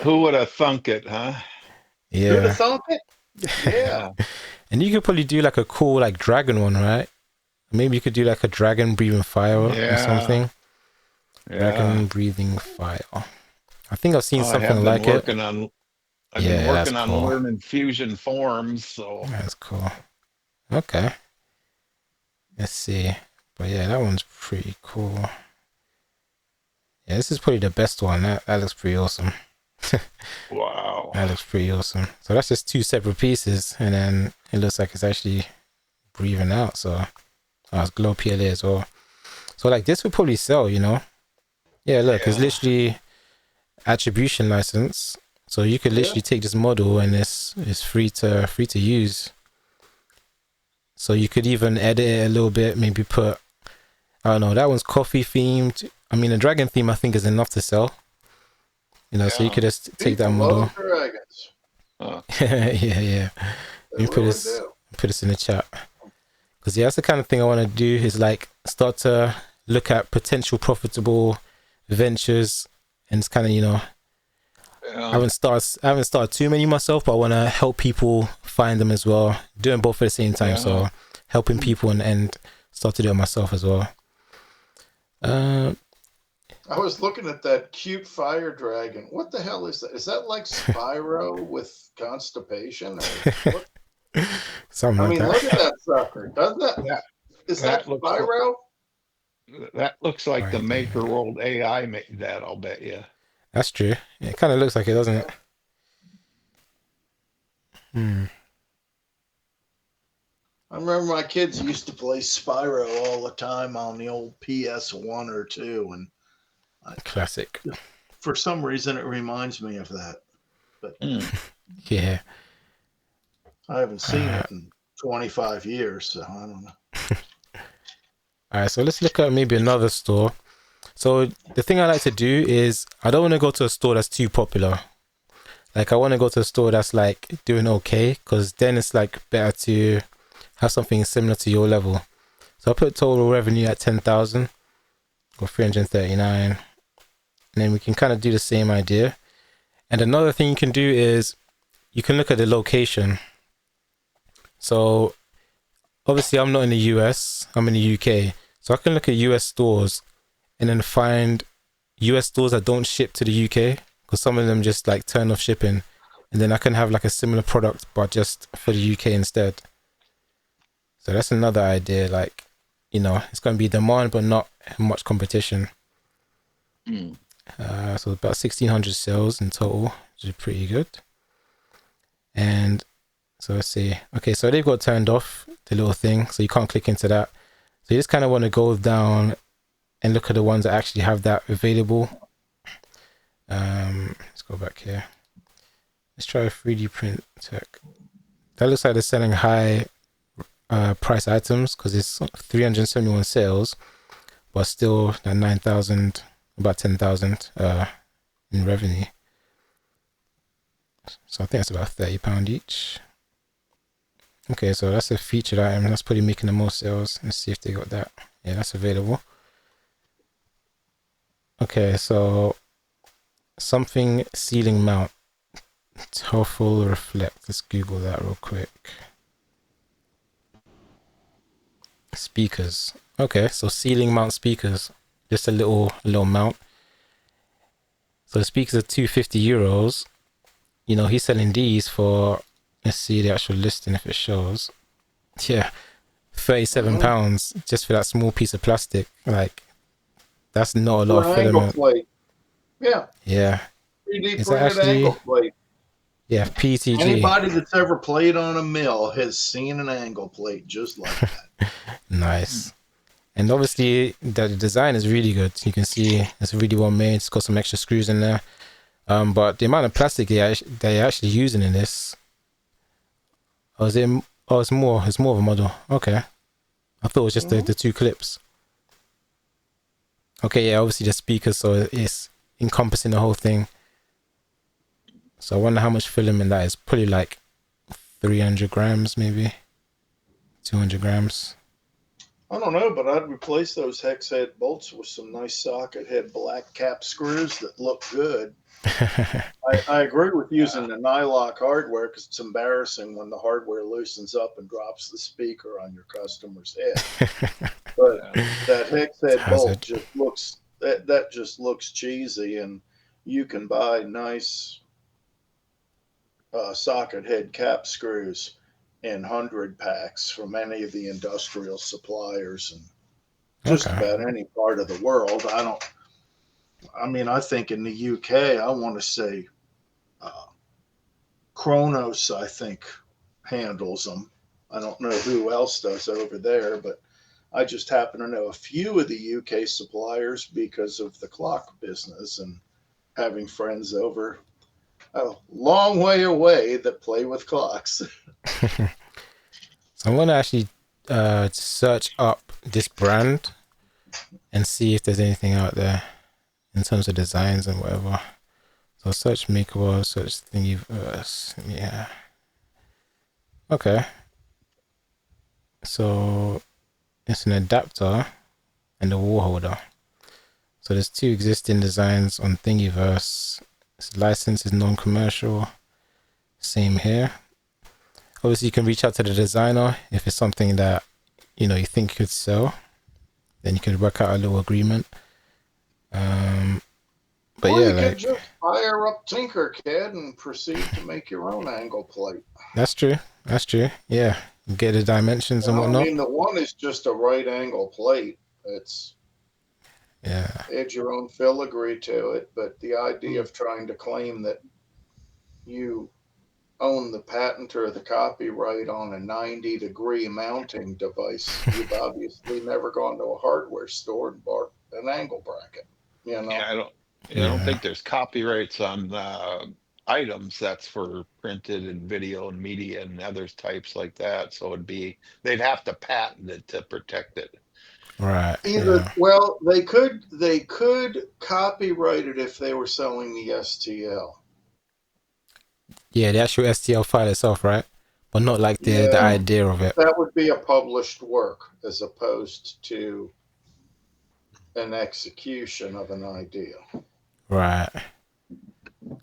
Who would have thunk it, huh? Who'd Yeah. have thunk it? Yeah. And you could probably do like a cool like dragon one, right? Maybe you could do like a dragon breathing fire or Yeah. something. Dragon breathing fire. I think I've seen I have something been like it. working on. I've Yeah, been that's working on cool. learning fusion forms, so That's cool. Okay. Let's see. But yeah, that one's pretty cool. Yeah, this is probably the best one. That looks pretty awesome. wow. That looks pretty awesome. So that's just two separate pieces, and then it looks like it's actually breathing out. So it's glow PLA as well. So like this would probably sell, you know. Yeah, look, it's literally attribution license. So you could literally take this model and it's free to use. So you could even edit it a little bit, maybe put, I don't know, that one's coffee themed. I mean, a dragon theme I think is enough to sell. You know, so you could just take that People model. love dragons. Yeah. Let me put this in the chat. Because yeah, that's the kind of thing I want to do is like start to look at potential profitable ventures, and it's kind of, you know, I haven't started too many myself, but I want to help people find them as well, doing both at the same time. So helping people and start to do it myself as well. I was looking at that cute fire dragon. What the hell is that? Is that like Spyro with constipation? Or what? Something like that. Look at that sucker. Doesn't that? Is that looks Spyro? That looks like the Right. Maker World AI made that, I'll bet you. That's true. It kind of looks like it, doesn't it? I remember my kids used to play Spyro all the time on the old PS1 or 2, and Classic. for some reason it reminds me of that. But Yeah. I haven't seen it in 25 years, so I don't know. All right, so let's look at maybe another store. So the thing I like to do is I don't want to go to a store that's too popular. Like I want to go to a store that's like doing okay, because then it's like better to have something similar to your level. So I put total revenue at 10,000 or 339, and then we can kind of do the same idea. And another thing you can do is you can look at the location. So obviously I'm not in the US, I'm in the UK. So I can look at US stores and then find US stores that don't ship to the UK, because some of them just like turn off shipping, and then I can have like a similar product but just for the UK instead. So that's another idea, like, you know, it's going to be demand but not much competition. So about 1,600 sales in total, which is pretty good. And so let's see. Okay, so they've got turned off, the little thing, so you can't click into that. So you just kind of want to go down and look at the ones that actually have that available. Let's go back here. Let's try a 3D print tech. That looks like they're selling high price items because it's 371 sales, but still that 9,000, about 10,000 in revenue. So I think that's about £30 each. Okay, so that's a featured item. That's probably making the most sales. Let's see if they got that. Yeah, that's available. Okay, so something ceiling mount. Total reflect. Let's Google that real quick. Speakers. Okay, so ceiling mount speakers. Just a little mount. So the speakers are €250. You know, he's selling these for, let's see the actual listing if it shows. Yeah, £37 just for that small piece of plastic. Like, that's not a lot of filament. Plate. Yeah. Yeah. 3D Is that printed actually angle plate. Yeah, PTG. Anybody that's ever played on a mill has seen an angle plate just like that. Nice. And obviously the design is really good. You can see it's really well made. It's got some extra screws in there. But the amount of plastic they're actually using in this. Oh, is it? Oh, it's more of a model. Okay. I thought it was just the two clips. Okay, yeah, obviously the speakers, so it's encompassing the whole thing. So I wonder how much filament that is. Probably like 300 grams, maybe 200 grams. I don't know, but I'd replace those hex head bolts with some nice socket head black cap screws that look good. I agree with using the Nylock hardware because it's embarrassing when the hardware loosens up and drops the speaker on your customer's head. But that hex head bolt just looks that just looks cheesy, and you can buy nice socket head cap screws in 100 packs from any of the industrial suppliers and just Okay. about any part of the world. I think in the UK, I want to say uh, Kronos, I think, handles them. I don't know who else does over there, but I just happen to know a few of the UK suppliers because of the clock business and having friends over a long way away that play with clocks. So I'm gonna actually search up this brand and see if there's anything out there in terms of designs and whatever. So search Makerworld, search Thingiverse. Yeah. Okay. So it's an adapter and a wall holder. So there's 2 existing designs on Thingiverse. This license is non-commercial. Same here. Obviously, you can reach out to the designer if it's something that you think could sell. Then you could work out a little agreement. But Or yeah, you could like just fire up Tinkercad and proceed to make your own angle plate. that's true. That's true. Yeah, you get the dimensions and whatnot. The one is just a right angle plate. It's Yeah. add your own filigree to it, but the idea of trying to claim that you own the patent or the copyright on a 90-degree mounting device, you've obviously never gone to a hardware store and bought an angle bracket. Yeah, I don't think there's copyrights on items that's for printed and video and media and other types like that. So they'd have to patent it to protect it. Right. Well, they could copyright it if they were selling the STL. Yeah, the actual STL file itself, right? But not like the idea of it. That would be a published work as opposed to an execution of an idea. Right.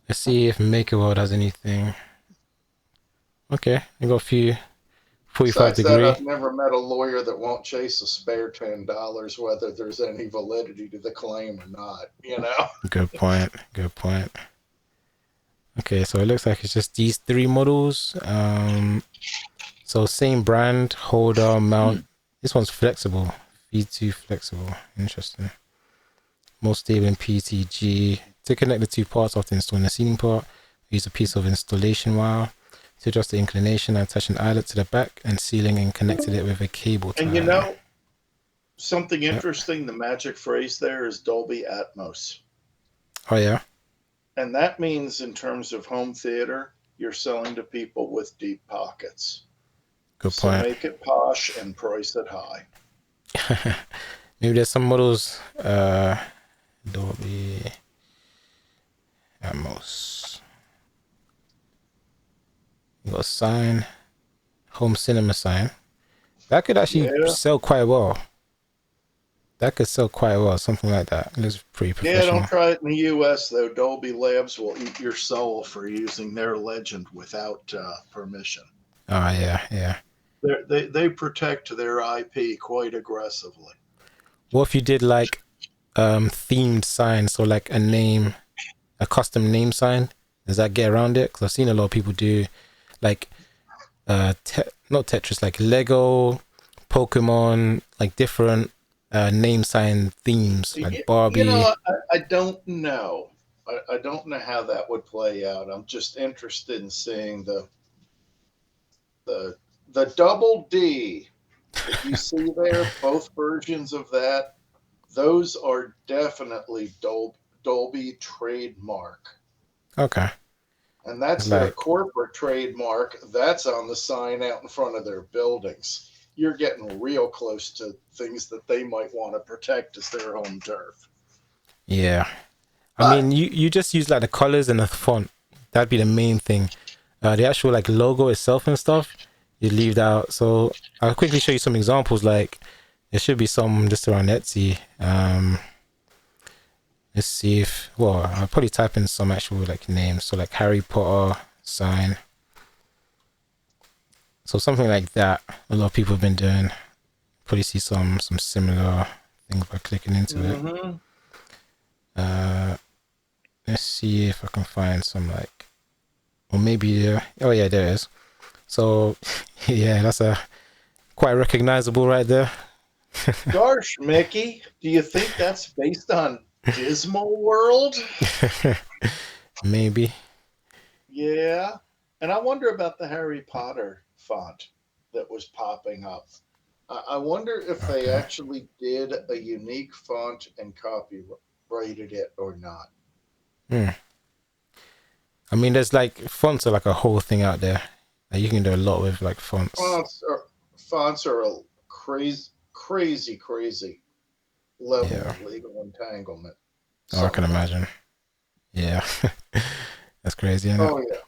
Let's see if Makerworld has anything. Okay, I got a few 45 Besides degree. that, I've never met a lawyer that won't chase a spare $10 whether there's any validity to the claim or not, Good point. Good point. Okay, so it looks like it's just these 3 models. So same brand, holder, mount. This one's flexible. V2 flexible. Interesting. More stable in PTG. To connect the 2 parts after installing the sealing part, use a piece of installation wire. To adjust the inclination, I attached an eyelet to the back and sealing and connected it with a cable tie. And something interesting, the magic phrase there is Dolby Atmos. Oh, yeah? And that means in terms of home theater, you're selling to people with deep pockets. Good So point. make it posh and price it high. Maybe there's some models, Dolby Atmos. You got a sign, home cinema sign. That could actually sell quite well. That could sell quite well, something like that. It looks pretty professional. Yeah, don't try it in the U.S., though. Dolby Labs will eat your soul for using their legend without permission. Oh, yeah. They protect their IP quite aggressively. What if you did like themed signs, so like a custom name sign? Does that get around it? Because I've seen a lot of people do like not Tetris, like Lego, Pokemon, like different name sign themes, like Barbie. I don't know. I don't know how that would play out. I'm just interested in seeing the double D. If you see there, both versions of that, those are definitely Dolby trademark. Okay. And that's their corporate trademark. That's on the sign out in front of their buildings. You're getting real close to things that they might want to protect as their home turf. Yeah. I mean, you just use like the colors and the font. That'd be the main thing. The actual like logo itself and stuff, you leave that out. So I'll quickly show you some examples. Like there should be some just around Etsy. Let's see if, I'll probably type in some actual like names. So like Harry Potter sign. So something like that. A lot of people have been doing. Probably see some similar things by clicking into it. Let's see if I can find some like, or maybe there. Oh yeah, there is. So yeah, that's a quite recognizable right there. Gosh, Mickey, do you think that's based on Dismal World? Maybe. Yeah. And I wonder about the Harry Potter font that was popping up. I wonder if they Okay. actually did a unique font and copyrighted it or not. Hmm. I mean, there's like fonts are like a whole thing out there. Like you can do a lot with like fonts. Fonts are a crazy level Yeah. of legal entanglement. Oh, I can Sometimes. imagine. Yeah. That's crazy, isn't it? Oh yeah.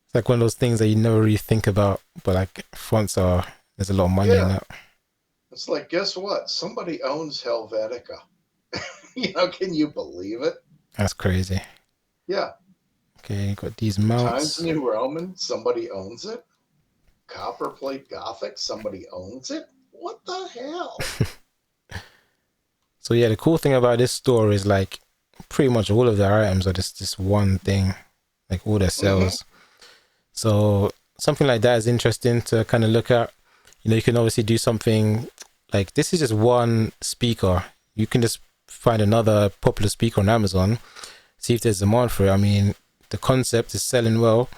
It's like one of those things that you never really think about, but like fonts are, there's a lot of money in Yeah. that. It's like, guess what? Somebody owns Helvetica. Can you believe it? That's crazy. Yeah. Okay, you got these Times mounts. New Roman, somebody owns it. Copperplate Gothic, somebody owns it. What the hell? So yeah, the cool thing about this store is like pretty much all of their items are just this one thing, like all their Mm-hmm. sales. So something like that is interesting to kind of look at. You can obviously do something like this is just one speaker. You can just find another popular speaker on Amazon, see if there's demand for it. I mean, the concept is selling well.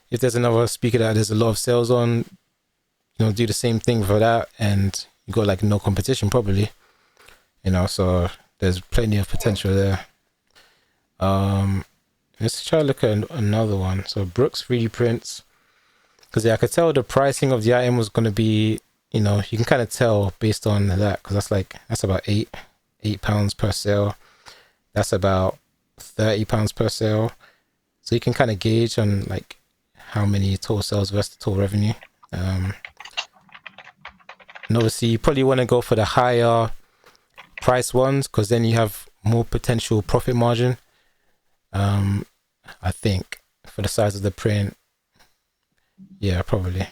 If there's another speaker that there's a lot of sales on, do the same thing for that, and you got like no competition probably. So there's plenty of potential there. Let's try to look at another one. So Brooks 3D prints, because I could tell the pricing of the item was going to be, you can kind of tell based on that, because that's about £8 per sale. That's about £30 per sale. So you can kind of gauge on like how many total sales versus total revenue. And obviously you probably want to go for the higher price ones, because then you have more potential profit margin. I think for the size of the print, yeah, probably.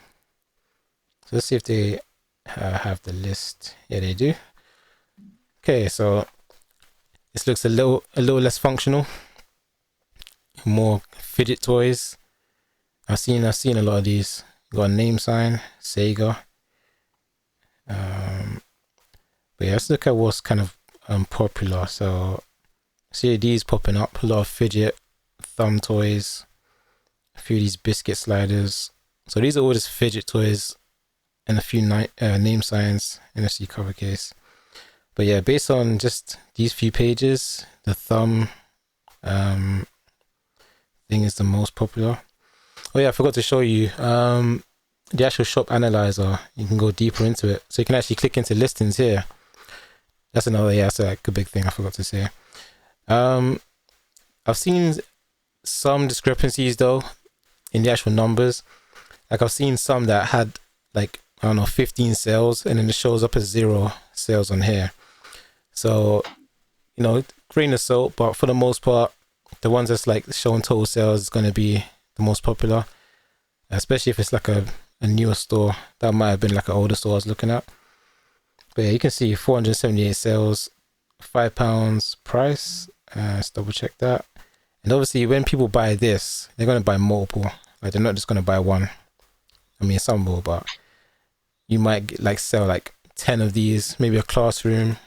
So let's see if they have the list. Yeah, they do. Okay, so this looks a little less functional. More fidget toys. I've seen a lot of these. Got a name sign, Sega. But yeah, let's look at what's kind of popular. So see these popping up. A lot of fidget thumb toys. A few of these biscuit sliders. So these are all just fidget toys, and a few name signs in a C cover case. But yeah, based on just these few pages, the thumb thing is the most popular. Oh yeah, I forgot to show you the actual shop analyzer. You can go deeper into it, so you can actually click into listings here. That's like a big thing I forgot to say. I've seen some discrepancies though in the actual numbers. Like I've seen some that had like, I don't know, 15 sales, and then it shows up as 0 sales on here. So, grain of salt, but for the most part, the ones that's like showing total sales is going to be the most popular, especially if it's like a newer store. That might have been like an older store I was looking at. But yeah, you can see 478 sales, £5 price. Let's double check that. And obviously, when people buy this, they're going to buy multiple. Like they're not just going to buy one. I mean, some will, but you might sell like 10 of these, maybe a classroom,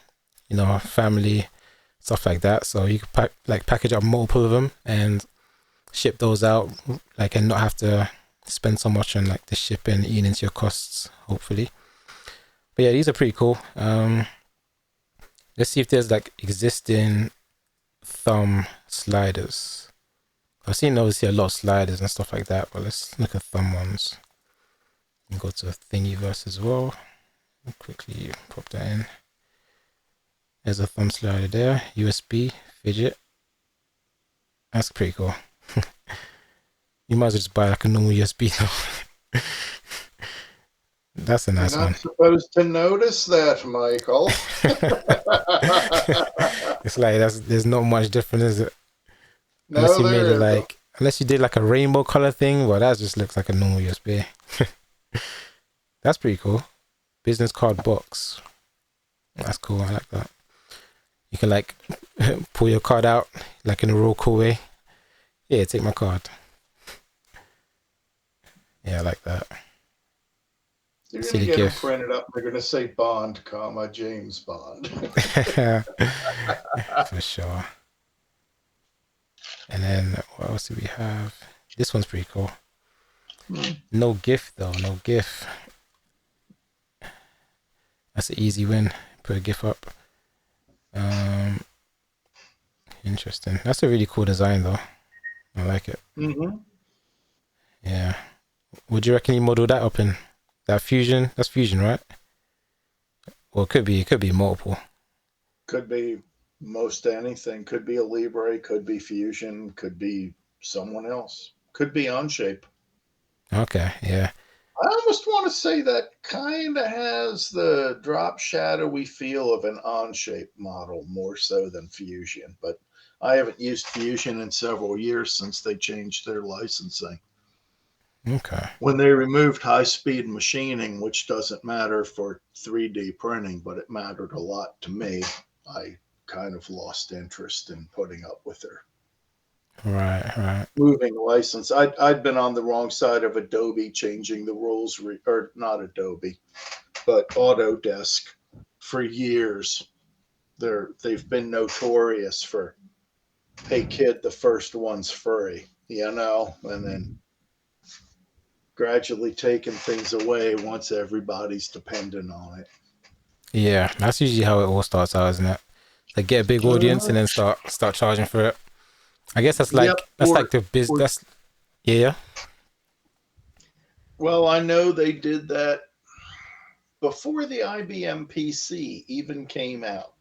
a family, stuff like that. So you could package up multiple of them and ship those out, and not have to spend so much on like the shipping, eating into your costs, hopefully. But yeah, these are pretty cool. Let's see if there's like existing thumb sliders. I've seen obviously a lot of sliders and stuff like that, but let's look at thumb ones. And go to Thingiverse as well. I'll quickly pop that in. There's a thumb slider there. USB fidget. That's pretty cool. You might as well just buy like a normal USB though. That's a nice You're one. not supposed to notice that, Michael. It's like there's not much difference, is it? Unless No, you made it there isn't. unless you did like a rainbow color thing, well, that just looks like a normal USB. That's pretty cool. Business card box. That's cool. I like that. You can like pull your card out like in a real cool way. Yeah, take my card. Yeah, I like that. You're See going to the get them GIF. printed up. They're going to say Bond, comma, James Bond. For sure. And then what else do we have? This one's pretty cool. No GIF though, no GIF. That's an easy win. Put a GIF up. Interesting. That's a really cool design though. I like it. Mm-hmm. Yeah. Would you reckon you model that up in that Fusion? That's Fusion, right? Well, it could be multiple. Could be most anything. Could be a Libre, could be Fusion, could be someone else. Could be Onshape. Okay, yeah. I almost want to say that kind of has the drop shadowy feel of an Onshape model more so than Fusion, but I haven't used Fusion in several years since they changed their licensing. Okay. When they removed high-speed machining, which doesn't matter for 3D printing, but it mattered a lot to me, I kind of lost interest in putting up with her. Right. Moving license. I'd been on the wrong side of Adobe changing the rules, or not Adobe, but Autodesk for years. They've been notorious for, hey kid, the first one's free, and then gradually taking things away once everybody's dependent on it. Yeah, that's usually how it all starts out, isn't it? Like get a big audience and then start charging for it. I guess that's like the business. That's yeah. Well, I know they did that before the IBM PC even came out,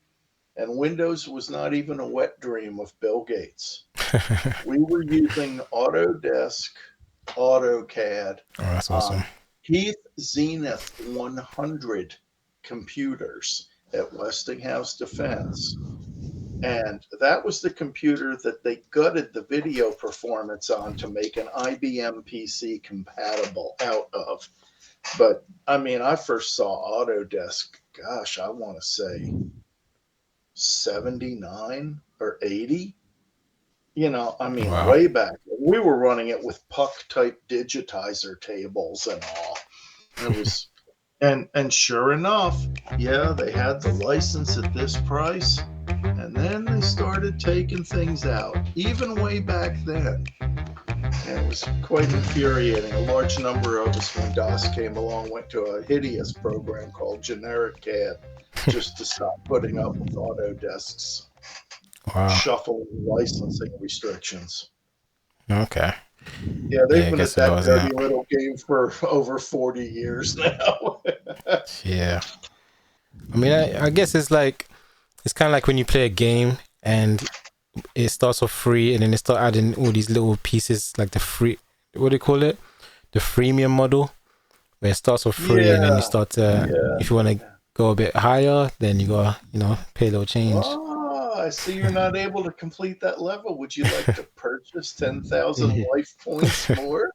and Windows was not even a wet dream of Bill Gates. We were using Autodesk, AutoCAD, Oh, that's awesome. Heath Zenith 100 computers at Westinghouse Defense. And that was the computer that they gutted the video performance on to make an IBM PC compatible out of. But I mean, I first saw Autodesk, gosh, I want to say 79 or 80. Wow. Way back. We were running it with puck type digitizer tables and all. It was and sure enough, yeah, they had the license at this price. And then they started taking things out, even way back then. And it was quite infuriating. A large number of us, when DOS came along, went to a hideous program called Generic CAD just to stop putting up with Autodesk's shuffling licensing restrictions. Okay. Yeah, they've been at that dirty little game for over 40 years now. Yeah. I mean, I guess it's kind of like when you play a game and it starts off free and then they start adding all these little pieces, like the free, what do you call it? The freemium model, where it starts off free and then you start to, if you want to go a bit higher, then you got to, pay a little change. Oh, I see you're not able to complete that level. Would you like to purchase 10,000 life points more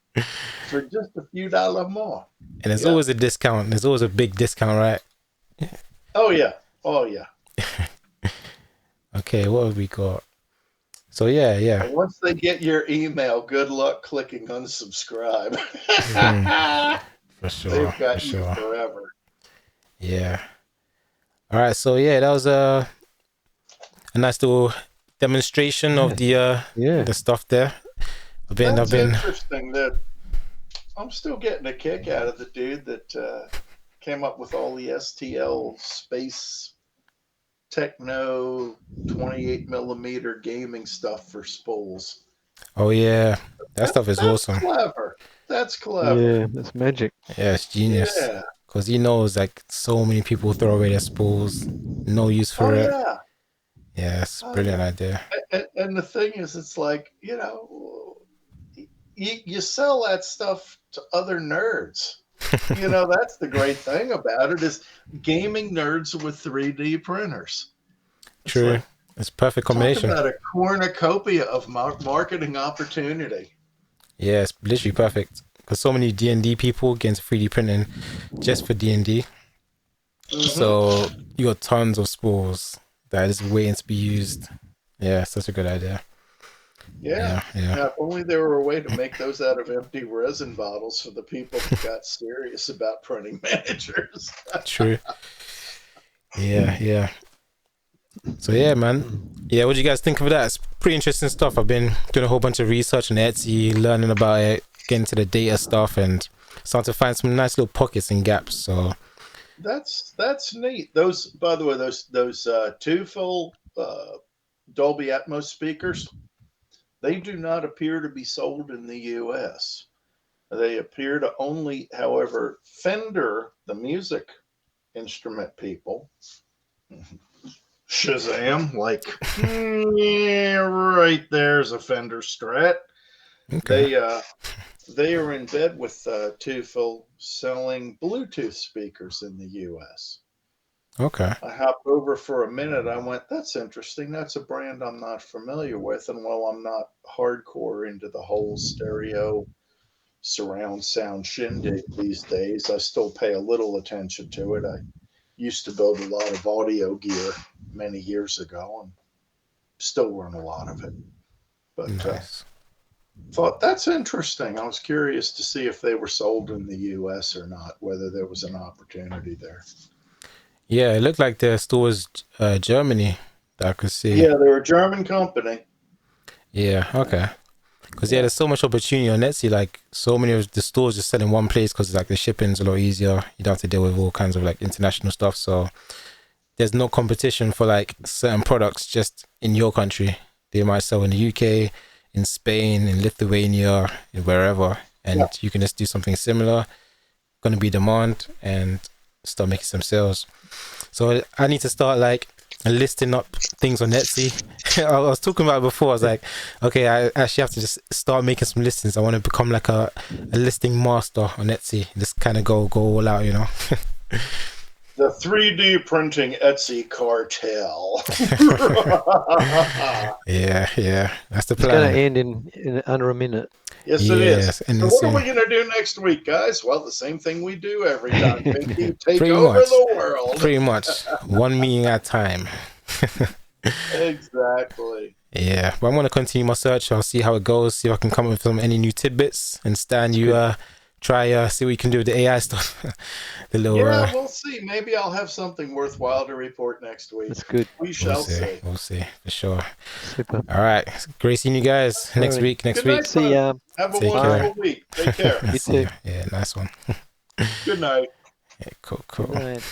for just a few dollars more? And there's always a discount. There's always a big discount, right? Oh, yeah. Okay, what have we got? So yeah. And once they get your email, good luck clicking unsubscribe. For sure. They've got you forever. Yeah. All right. So yeah, that was a nice little demonstration of the stuff there. I've been interesting that I'm still getting a kick out of the dude that came up with all the STL space techno 28 millimeter gaming stuff for spools. Oh yeah, that stuff is awesome. That's clever. Yeah, that's magic. Yeah, it's genius. Yeah, because he knows like so many people throw away their spools, no use for it. Yeah, it's a brilliant idea. And the thing is, it's like, you sell that stuff to other nerds. That's the great thing about it, is gaming nerds with 3D printers. True. It's a perfect combination. Talk about a cornucopia of marketing opportunity. Yeah, it's literally perfect. Because so many D&D people get into 3D printing just for D&D. Mm-hmm. So you got tons of spools that is waiting to be used. Yeah, such a good idea. Yeah. Yeah. Now, if only there were a way to make those out of empty resin bottles for the people that got serious about printing managers. True. Yeah. So yeah, man. Yeah, what do you guys think of that? It's pretty interesting stuff. I've been doing a whole bunch of research on Etsy, learning about it, getting to the data stuff, and starting to find some nice little pockets and gaps. So That's neat. Those, by the way, those two full Dolby Atmos speakers, they do not appear to be sold in the U.S. They appear to only, however, Fender, the music instrument people, Shazam, like, yeah, right there's a Fender Strat. okay. They are in bed with Tufel selling Bluetooth speakers in the U.S. Okay. I hopped over for a minute. I went, that's interesting. That's a brand I'm not familiar with. And while I'm not hardcore into the whole stereo surround sound shindig these days, I still pay a little attention to it. I used to build a lot of audio gear many years ago and still run a lot of it. But Nice. thought that's interesting. I was curious to see if they were sold in the U.S. or not, whether there was an opportunity there. Yeah, it looked like the store was Germany that I could see. Yeah, they're a German company. Yeah, okay. Because there's so much opportunity on Etsy. Like so many of the stores just sell in one place because like the shipping's a lot easier. You don't have to deal with all kinds of like international stuff. So there's no competition for like certain products just in your country. They might sell in the UK, in Spain, in Lithuania, in wherever, and you can just do something similar. Gonna be demand and start making some sales. So I need to start like listing up things on Etsy. I was talking about it before. I was like, okay, I actually have to just start making some listings. I want to become like a listing master on Etsy. Just kind of go all out, you know. The 3D printing Etsy cartel. Yeah. That's the It's going to plan. end in under a minute. Yes, it is. And So then what are soon. we going to do next week, guys? Well, the same thing we do every time. Pinky, take Pretty over much. the world. Pretty much. One meeting at a time. Exactly. Yeah, but I'm gonna continue my search. I'll see how it goes. See if I can come up with any new tidbits. And Stan, you try see what you can do with the AI stuff. The little Yeah, we'll see. Maybe I'll have something worthwhile to report next week. That's good. We shall see. We'll see for sure. Super. All right, great seeing you guys next Alrighty. week. Next Good night, week. See ya. Have a Take wonderful care. week. Take care. You See too. ya. Yeah, nice one. Good night. Yeah, cool. Good night.